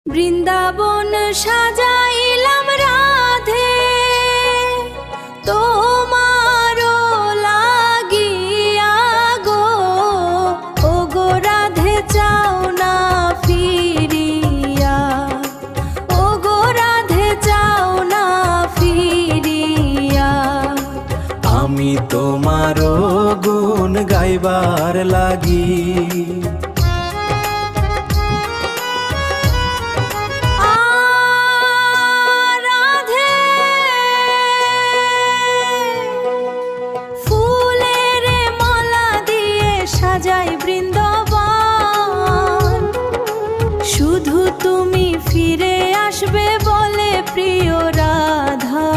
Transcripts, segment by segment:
বৃন্দাবন সাজাইলাম রাধে তোমারো লাগিয়া গো, ও গো রাধে চাও না ফিরিয়া, ও গো রাধে চাও না ফিরিয়া। আমি তোমারো গুণ গাইবার লাগি, সাজাই বৃন্দাবন, শুধু তুমি ফিরে আসবে বলে প্রিয় রাধা।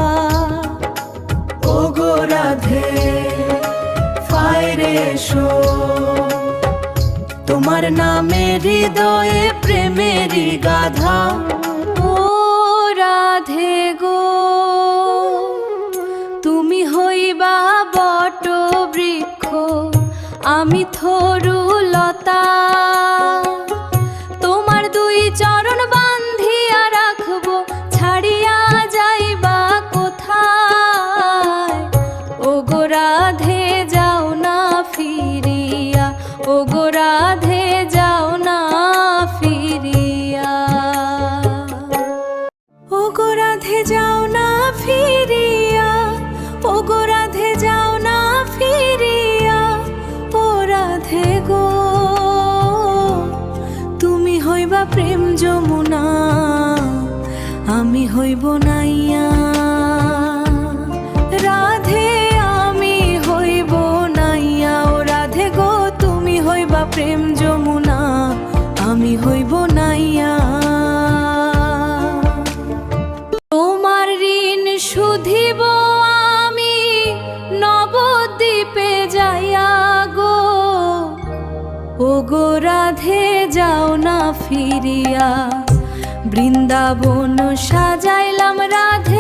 ও গো রাধে ফায়রে এসো, তোমার নামে হৃদয়ে প্রেমেরই গাধা। ও রাধে গো তুমি হইবা বট বৃক্ষ, আমি থরু লতা, তোমার দুই চরণ বান্ধিয়া রাখবো, ছাড়িয়া যাইবা কোথায়। ও গো রাধে যাও না ফিরিয়া, ও গো রাধে যাও না ফিরিয়া, ও গো রাধে যাও না ফিরিয়া, ও গো রাধে যাও না ফিরিয়া। ও রাধে গো তুমি হইবা প্রেম যমুনা, আমি হইব নাইয়া। রাধে আমি হইব নাইয়া, ও রাধে গো তুমি হইবা প্রেম যমুনা, আমি হইব নাইয়া। তোমার ঋণ শুধিব আমি নবদ্বীপে যাইয়া গো, ও গো রাধে যাও না ফিরিয়া। বৃন্দাবন সাজাইলাম রাধে